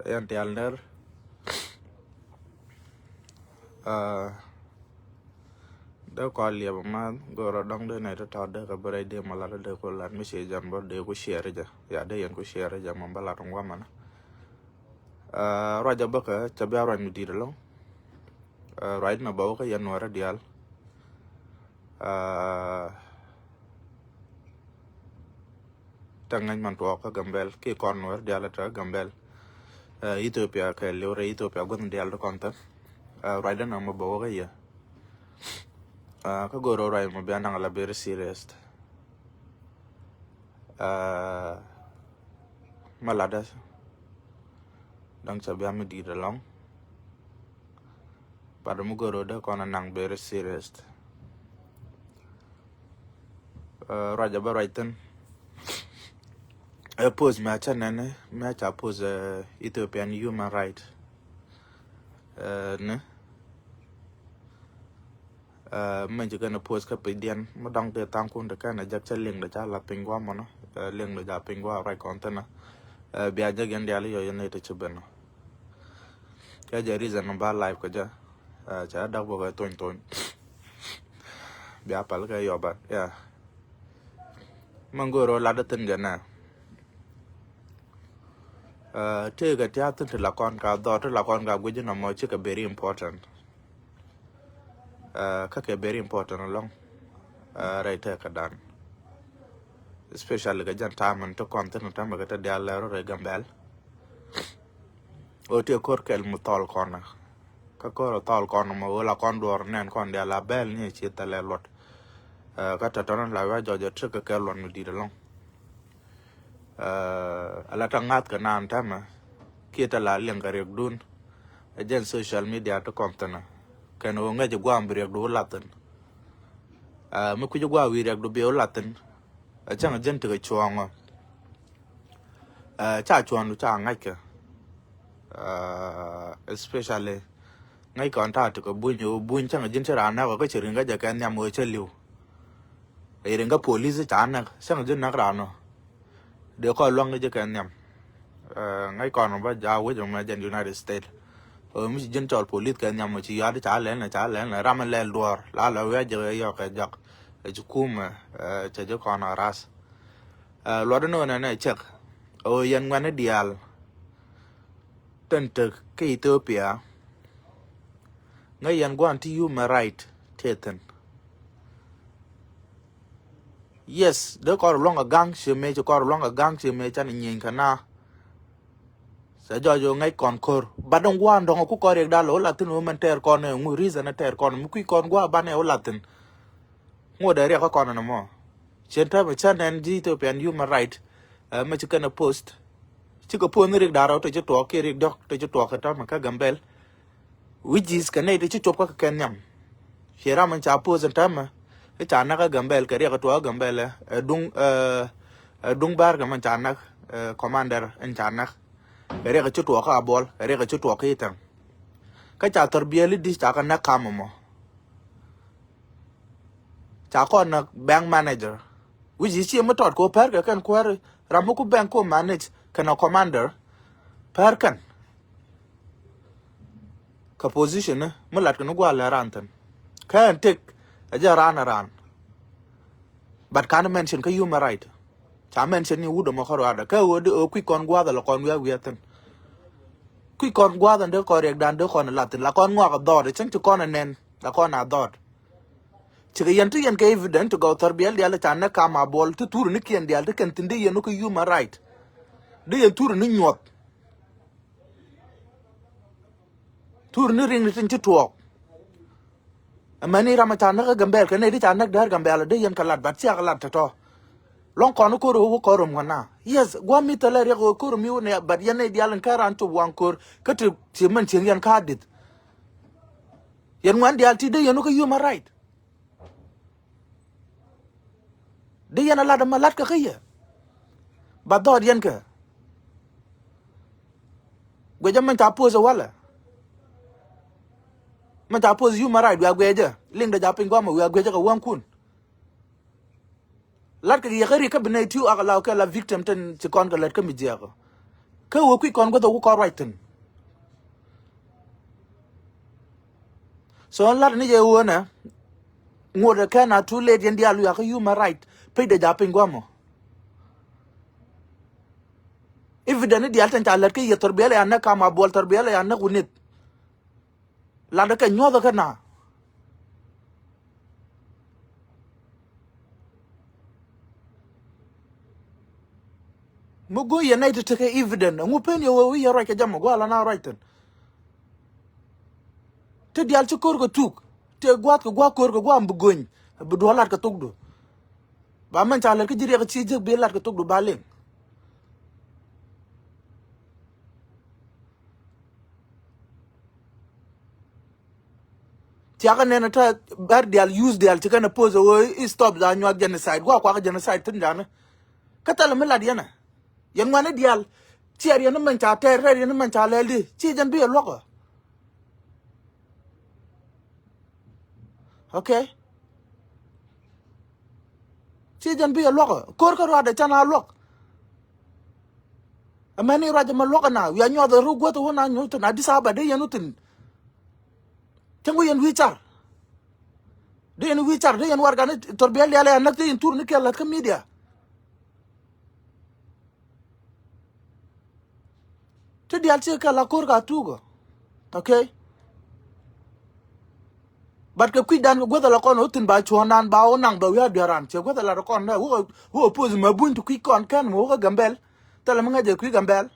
yan tialner da ko liya ma goro dong de na ta de ka bare de mala de ko lan mi se jan bor de ko share ja ya de yan ko share ja man bala tong wa mana raja baka tabya ran mi diralo right na bawo ka yan wara dial tangan man to ka gambel ki kon war dial ta gambel Ethiopia ka leure Ethiopia gon dial ko konta right na mo bawo ka ya ka goro right mo biya nang la very serious malada dang sabya mi diralo pada mo goro da ko nang very serious raja ba right pose match and match oppose Ethiopian human right ne mình chỉ cần pose cái bị điên mà đăng từ tăng quân được cái này chắc liền được cha là ping qua mà nó liền được cha ping qua right content nó bây giờ gần đây là này thì chụp bên nó cái giờ reason nó ba live cái giờ chả đau vào cái tuần bây giờ phải cái job ya mangoro là đất tin gần nè thế cái thứ tự là con cả đó tức là con cả cái gì nó mới chỉ cái very important các cái very important long right cái đàn especially cái dân tham mình cho content nó tham cái ta dia là rồi gambel ở tiêu cột cái một tol con à các con tol con mà là con đuổi nên con dia là bel như chỉ ta là lót các ta nó là vai giờ trước cái lon đi được long ala tangat ka nan tama kita la leng ka rek dun ajen social media to kontana kan o nga jogwa ambrek do latin mu ku jogwa wi rek do be latin chang ajen to chuang cha chuan lu cha ngai ka especially ngai kon ta to ko bun chang ajen chara na ko chirin ga ja kan nyam mo cheliu e renga police cha na sang ajen na ra no để coi loang cái cái nhầm ngay còn nó ra với trong dân United States mình dân trò police cái nhầm mà chỉ ở đó trả lẽ là ram lên đuổi là về giờ cái giặc cái chú mà cho con ở ras lo đó này chắc dân quan nó dial tên từ cái Ethiopia ngay dân quan thì human right theten yes de ko long a gang she me ko long a gang she me chan nyin kana sa jo ngai kon kor badong wan dong ku ko rek da lo la tin man ter kon ngu reason na ter kon mu ku kon gwa ba ne o latin ngo de rek ko kon na mo chen ta ba chan en Ethiopian human right ma chi kana post chi ko pon rek da ro to chi to ke rek dok to chi to ka ta ma ka gambel which is kana de chi chop ka ken nyam shera man cha post ta ma chana ka gambel ke ria ka to gambel dung bar ka man chana commander en chana ke ria ka chuto ka bol ke ria ka chuto ka itang ka cha tarbiyali dis ta ka na kamamo cha ko na bank manager which is mo tot ko per ka kan ko ramu ku bank ko manage kana commander per kan ka position mo lat ka no gwa la rantan kan tek aja ran but can't mention ka human right cha mention ni wudo mo kharo ada ka wo ku kon gwa da kon wi tan ku kon gwa da de ko rek dan de kon latin la kon ngwa ka do de chang to kon nen la kon a do chi ga yantu yan ka evident to go tarbial dia la tan ka ma bol to tur ni kien dia de kan tinde yan ko human right de yan tur ni nyot tur ni ring ni tin to mani ramachana ka gambel ka ne di chana dar gambel de yan kalat bat sia kalat to long kono ko ro ko rom ngana yes gwa mi tele re ko mi ne bat yan ne dialan karan to wan kor ka ti man chen yan ka dit yan wan dial ti de yan ko human right de yan ala da malat ka khiya ba do yan ka gwe jam man ta po zo wala man ta pose human right wa gweja ling da japin gwa ma wa gweja ka wan kun lat ka ya khari ka bina tu aka la ka la victim ten ci kon ka lat ka mi jiya ko ke wo ku kon go do ko right so lat ni je wo na ngode kana too late yen dia lu ya human right pe de japin gomo evident dia tan chalet ke ye torbele ya na kama bol torbele ya na kunit la da ka nyodo kana mo go ye na ite take evident ngu pen yo wo ye right ka jam go ala na right te dial ci kor go tuk te gwat ko gwa kor go gwa mbugoñ bu do lat ka tugdu ba man chalet ke jiri ka ci je be lat ka tugdu ba len tiaga nena ta bar dial use dial ci kana pose wo stop da nyu ak genocide gwa kwa genocide tin dana katala me lad yana yang mana dial ci ar yana man cha ter re yana man cha leldi ci jan bi loko okay ci jan bi loko kor ko rada chana lok amani raja ma loko na ya nyo da ru goto wona nyu to na disaba de yanu tin tangu yan wichar de yan wichar de yan warga ne torbel yale nak de tour ne kala ka media te dial ci kala kor ka tugo okay but ke kuidan go da la kon utin ba chonan ba onang ba ya daran che go da la kon na wo pose ma buntu ki kon kan mo ga gambel tala mga je ki gambel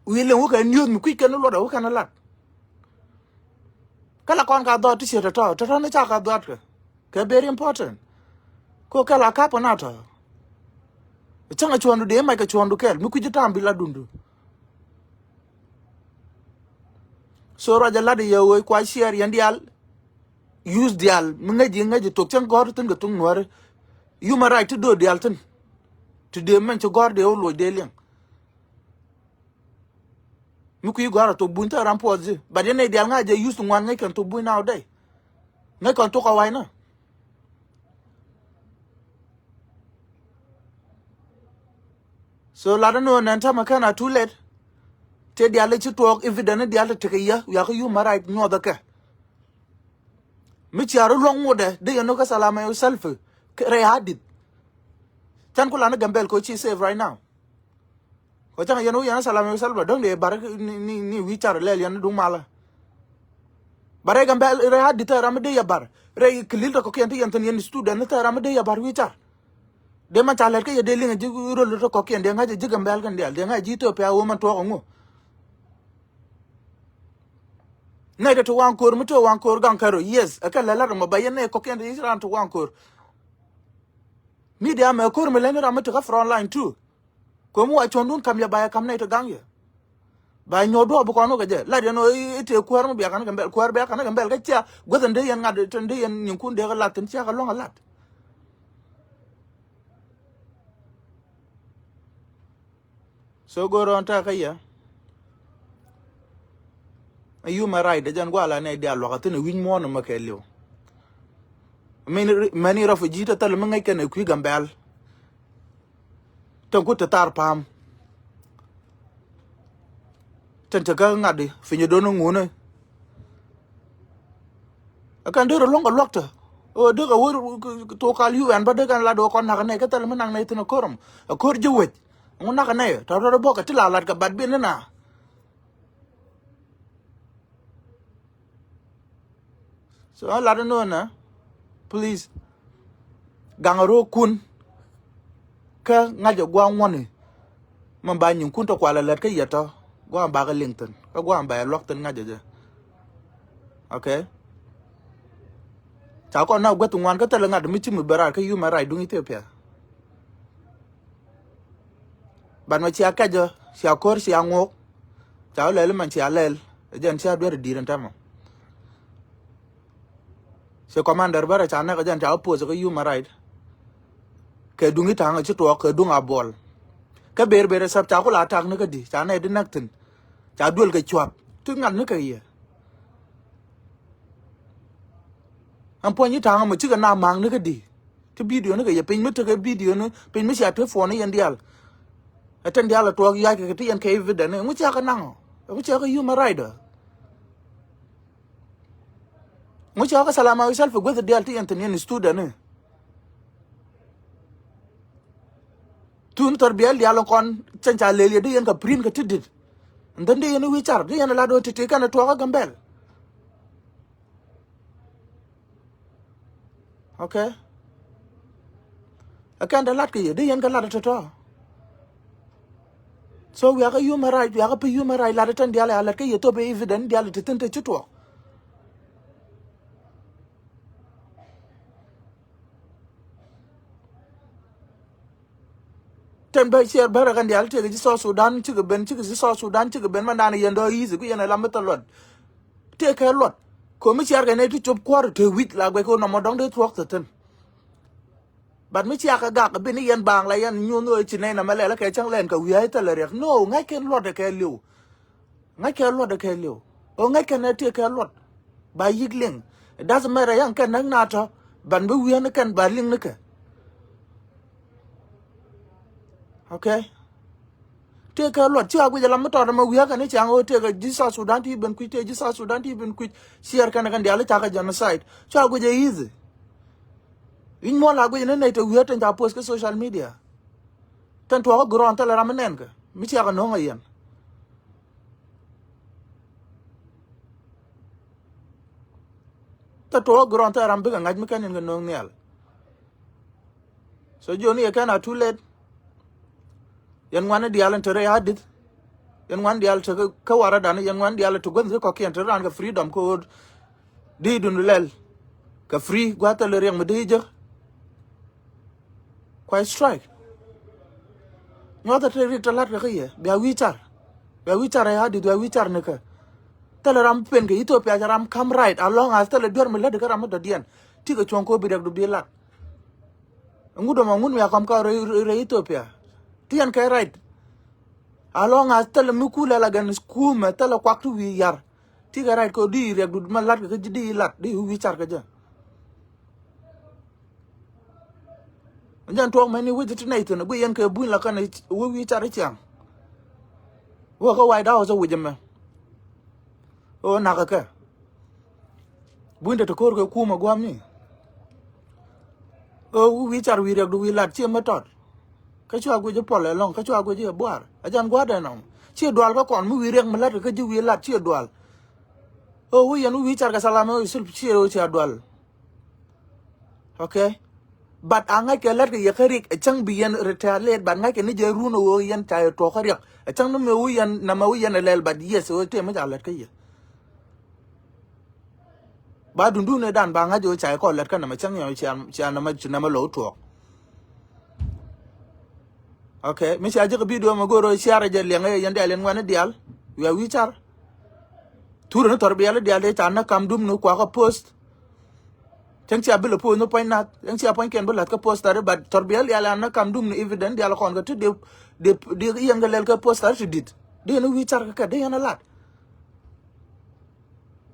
wile wo ka nyud mu ki kan lo da wo kan lat kala kon ka do ti se to ne cha ka do ka very important ko kala ka pona to changa chwandu de mai ka chwandu kel mu ku jitambi la dundu so raja ladi yo kwa share yandial use dial ngaji tok chan gor tin ga tung nuar human right do dial tin to de men to gor de o lo de liang mu ku gor to bunta rampo zi ba de ne dial ngaje use ngwan ngai kan to bu now day ngai kan to ka wai na so la no nan ta makana too late te dial ci tok evident dial te ya human right no da ka mi chiaro long wode de no ka salama yourself re hadit tan ko lana gambel ko chi save right now ko tan yano yana salama yourself don de bar ni wi char le yan du mala bare gambel re hadit ram de ya bar re klil ko kenti yan tan yan student ta ram de ya bar wi char de ma chalet ke de linga ji ro to ko kenti de ngaji ji gambel kan de ngaji to pe wo man to ngo na ida to wankor muto wankor gankaro yes akala la mo bayane ko kende isran to wankor media me kor me lenera muto ka front line too ko mu achondun kam ya baya kam na to gangye ba nyodo bu ko no gaje la de no ite kwar mo biya kan gambel kwar biya kan gambel ga tia godan de yan ngade ton de yan nyinkun de ga latin tia ga longa lat so goron ta kaya ayu marai de jan gwala ne dia lo katene win mo no makelio many refugee ta tal mangai ken ku gambel tan ku ta tar pam tan ta ga ngadi finyo do no ngune akan de longa lokta o de ga wor to kal yu an ba de kan la do kon na ne ka tal manang ne tino korom akor jewet nguna ka ne ta do bo ka tila lat ka bad bin na so I don't know na please gangaro kun ka ngajo gwa ngone man ba nyin kun to kwala lat ka yeto gwa ba ga lington ka gwa ba lokton ngajo je okay ta ko na gwa tungwan ka tele ngad mi chimu berar ka yu marai dung Ethiopia ban ma chia ka jo sia kor sia ngok ta le man sia lel jen sia do diran tamo se commander bara chana ka jan ta oppose ko human right ke dungi tanga ci to ke dunga bol ka ber sab ta ko la tak ne ka di chana de naktin ta dul ke chwap tu ngan ne ka ye am poni tanga mo ci ka na mang ne ka di te video ne ka ye pin mi te ka video ne pin mi sia te fo ne yan dial Aten dia la tuak ya ke ti en ke evident ngu cha ka nang ngu cha ka human right ngu cha ka salama yourself go the dia ti en tin student tun tor biel dia lo kon chen cha le di en ka prin ka tidit and then di en wi char di en la do ti ka na tuak gambel okay akan da lat ke di en ka lat to so we are human right we are human right la tan dia la ke to be evident dia la tin te chito tem ba share bara kan dia te ji so Sudan ci ben ci so Sudan ci ben man dan yendo yizi ku yena la metalot te ka lot ko mi share ga ne ti chop kwar te wit la gwe ko no mo dong de tuok ten but mi share ga ga ben yen bang la yan nyu no ci ne na male la ke chang len ka wi ai ta le rek no ngai ken lot de ke liu ngai ke lot de ke liu o ngai ken ne te ke lot ba yigling it doesn't matter yang ken nang na to ban bu wi ne ken ba ling ne ke okay take a lot chia gwe la motor ma wiya kan chang o take jisa Sudan ti ben kwite jisa Sudan ti ben kwit share kan dia la ta genocide chia gwe easy in mo la gwe ne te wiya tan ta post ke social media tan to ga gron ta la ramanen ka mi chia ga no ngayen ta to gron ta ram be ga ngaj mi kan ne no nyal so joni e kana too late yan wana dialan tere hadit yan wan dial to ka wara dan yan wan dial to gonze ko kien tere an freedom ko di dun lel ka free gwata le reng mede je quite strike ngota tere talat ka ye bia wichar ya di bia wichar ne ka tele ram pen ke Ethiopia ram come right along as tele dor me le de ram do dien ti ko chonko bi rek du bi lat ngudo ma ngun ya kam ka re Ethiopia tian kai right along as tele mukula la gan skuma tele kwaktu wi yar ti ga right ko di rek du ma lat ko di lat di wi char ka ja njan to mani wi ti nait na bu yen ke bu la kan wi char chang wo ko wai da so wi jema o na ka bu nda to ko ko kuma gwam ni o wi char wi rek du wi lat chi ma tot ka chwa gwe je pole long ka chwa gwe je boar ajan gwa da no chi dwal ko kon mu wi rek ma lat ka ji wi lat chi dwal o wi yan wi char ka salama o sul chi o chi dwal okay but anga ke lat ke yakarik chang bi yan retaliate but nga ke ni je runo o yan ta to khariak chang no me wi yan na ma wi yan lel but yes o te ma lat ka ye ba dundu ne dan ba nga jo cha ko lat ka na ma chang yo cha na ma lo to okay mi cha je video ma goro share je lenga yan de len wana dial we wi char turu no torbiya dial de tan na kam dum no kwa ka post tang cha bilo po no point na tang cha point ken bolat ka post tare but torbiya ya na kam dum no evident dial kon ga to de yan ga lel ka post tare dit de no wi char ka de yan lat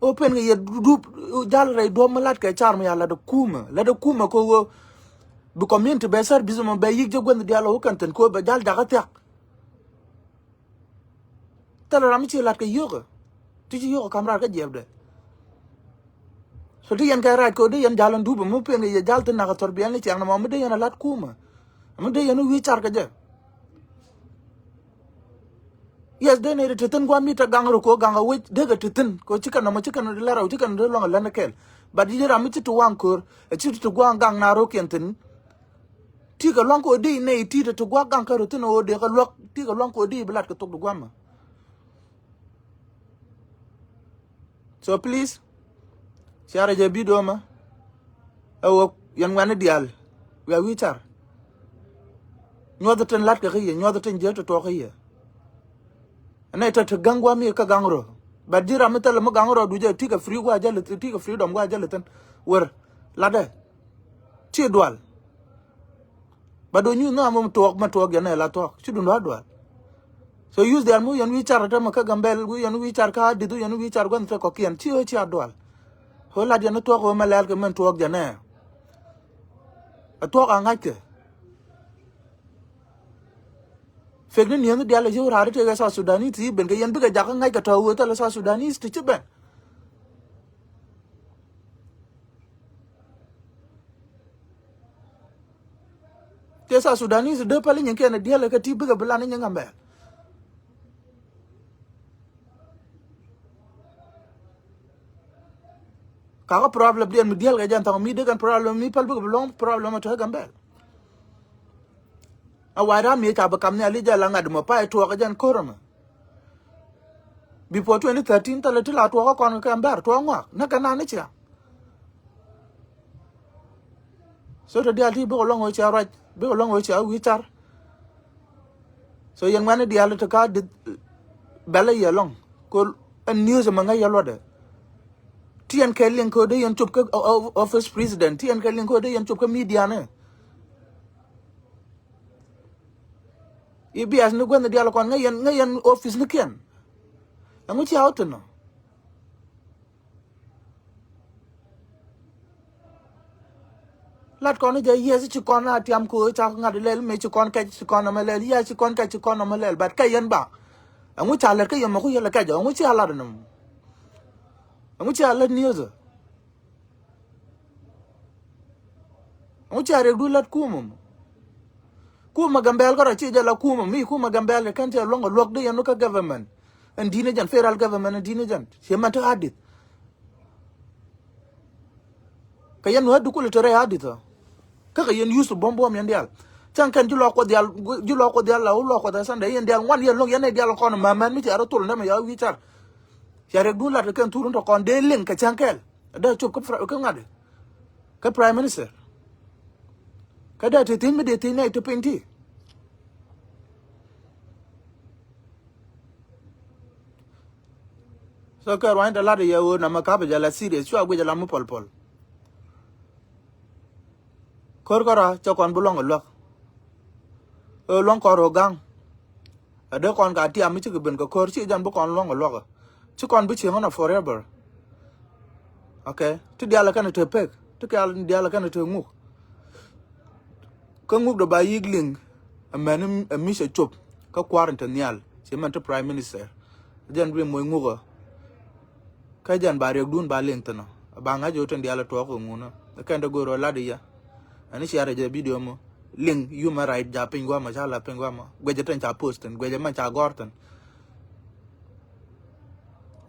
open ga ye du dal ray do ma lat ka char ma ya la de kuma ko bu community be sar bizuma be yik je gwand dialo kan tan ko be dal daga tek tala ram ci lat ka yoga ti ci yoga kamra ka jebde so ti yan ka rat ko de yan jalan duba mo pe ngi jal tan na tor bian ni ci na mo de yan lat kuma mo de yan wi char ka je yes de ne te tan gwa mi ta gangro ko ganga we de ga tin ko ci kan mo ci kan de la raw ci kan de lo la na kel ba di ram ci to wankor ci to gwa gang na ro kentin ti ka lonko di ne ti to gwa gang ka rutino o de ka lok ti ka lonko di blat ka tok gwa ma so please share je video ma awo yan wana dial we wi char nyodo ten lat ka ye nyodo ten je to ka ye ana ta gangwa mi ka gangro ba dira metal mo gangro du je ti ka free gwa jale ti ka freedom gwa jale ten wer lade ti dual but do you know am talk ma talk yana la talk should not do so use the amu yan wi char ta ma ka gambel gu yan wi char ka didu yan wi char gon ta ko kian ti o ti adwal ho la yana talk o ma la ka man talk yana a talk anga ke fek ni niang dia le jo rare te ga sa Sudanese ti ben ga yen bi ga ja ngai ka tawo ta la sa Sudanese ti che ben te sa Sudanese de pale nyen ke na dia le ka ti bi ga bla ni ngambe ka problem dia mi dia ga jan ta mi de kan problem mi pal bi ga long problem ta gambe a wara mi ka ba kam ne ali ja la ngad mo pa to ga jan korama before 2013 ta le ti la to ga kon ka mbar to ngwa na ka na ni cha so to dia ti bi ga long o cha ra bi ga long o cha wi tar so yang mana dia le ta ka bela ya long ko news ma nga ya lo de tien ke link ko de yan chup ka office president tien ke link ko de yan chup ka media ne ibias ne gwen dia lo kon nga yan office ne ken amu chi out no lat kon je yes chi kon na tiam ko cha nga de le me chi kon ka chi kon ma le ya chi kon ka chi kon ma le bat ka yan ba amu cha le ka yan ma ko ya le ka jo amu chi ala de no amu chi ala news amu chi are du lat kuma gambel ko chi jala kuma mi kuma gambel kan je longo lok de yanu ka government and dine jan federal government and dine jan she man ta hadith ka yan wadu ko le tere hadith ka yan yusu bombo mi ndial chan kan julo ko dial la ulo ko da san de yan dial wan yan lok yan dial ko ma man mi ara tul na ma ya wi tar ya rek du la kan turun to kon de len ka chankel da chup ko ngade ka prime minister kada te tin me de tin ai to penti so ka rwanda la de yo na makaba jala serious chwa gwe jala mu pol kor kora cho kon bulong lo long kor gang ade kon ka ti am chi ben ko kor chi jan bu kon long lo chi kon bu chi ngona forever okay ti dia la kan te pek ti ka dia la kan te ngu ko ngu do ba yigling a man a mi se chop ka quarantine nyal chi man to prime minister jan bi moy ngu ka jan ba rek dun ba leng tano ba nga jo ten dia la to ko ngu no ka ndo goro la de ya ani share je video mo link human right ja pingwa ma jala pingwa ma gweje tan cha posten gweje man cha gorten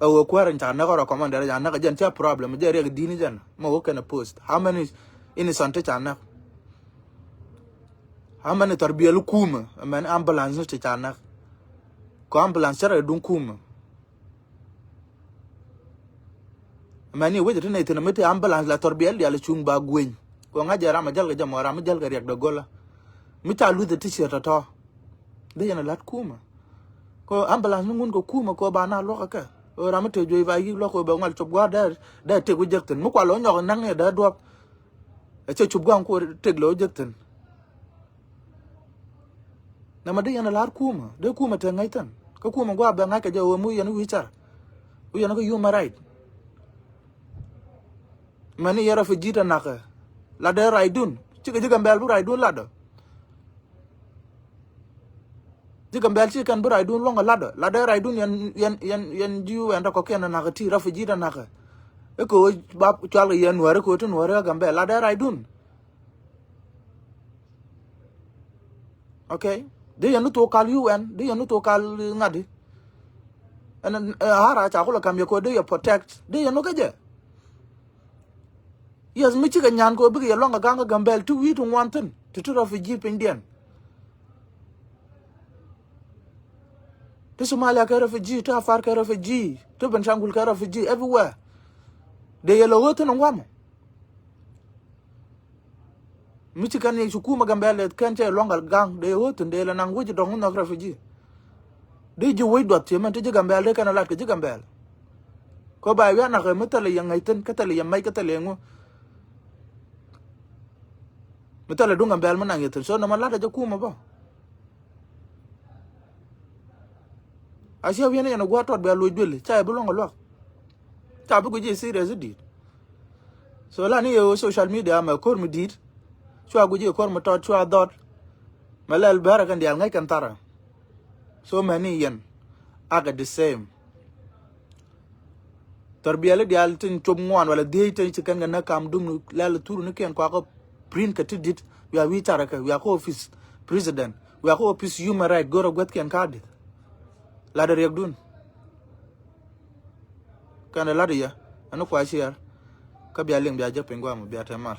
o kwaran cha na ko commander ja na ka jan cha problem je re dini jan mo wo kana post how many innocent cha na how many tarbiya lu kuma man ambulance cha na ko ambulance ra dun kuma mani weje tan ne tan mete ambulance la tarbiya ya le chung ba gwen ko nga jara ma jal ga jam wara ma jal ga rek do gola mi ta lu de t-shirt to de yana lat kuma ko ambulance ngun ko kuma ko ba na lo ka o ra ma te joy va yi lo ko ba ngal chop gwa da te ko jekten mu kwa lo nyok nang ne da do e che chop gwa ko te lo jekten na ma de yana lat kuma de kuma te ngai tan ko kuma gwa ba nga ka jo mu yana wi char u yana ko human right mani yara fi jita naka la de raidun chika jiga mbel bu raidun lado jiga mbel chikan bu raidun longa lado la de raidun yan jiu enda ko kena naka ti refugee da naka eko ba chal yan ware ko tun ware ga mbel la de raidun okay de yanu to kal UN de yanu to kal ngadi and hara cha ko la kam ko de ya protect de yanu ka je yes mi chiga nyan ko bi ya longa ganga gambel tu wi tu wanten to refugee pindian to Somalia ka refugee to Afar ka refugee to Benshangul ka refugee everywhere de yelo woten ngwamo mi chiga ni sukuma gambel kan che longa gang de woten de la nang wuji dong no refugee de ji wi dot man te gambel de kana lat ka gambel ko ba ya na ka mutale yang ngaiten ka tale yang mai ka tale ngo mitale dunga mbel manang yetel so na malada je kuma ba asia wiene yana gwa tot be lo dwele cha bu longo lo cha bu je serious dit so la ni yo social media ma kor mi dit chwa gu je kor mo tot chwa dot malal barakan dial ngai kan tara so many yen aga the same tarbiyale dial tin chom ngwan wala de tin chikan ga na kam dum la turu ne ken kwa ko print ka tidit we are we taraka we are ko office president we are ko office human right goro gwat ken card la der yak dun kan la der ya anu kwa shiar ka biya leng biya je pengwa mo biya tamal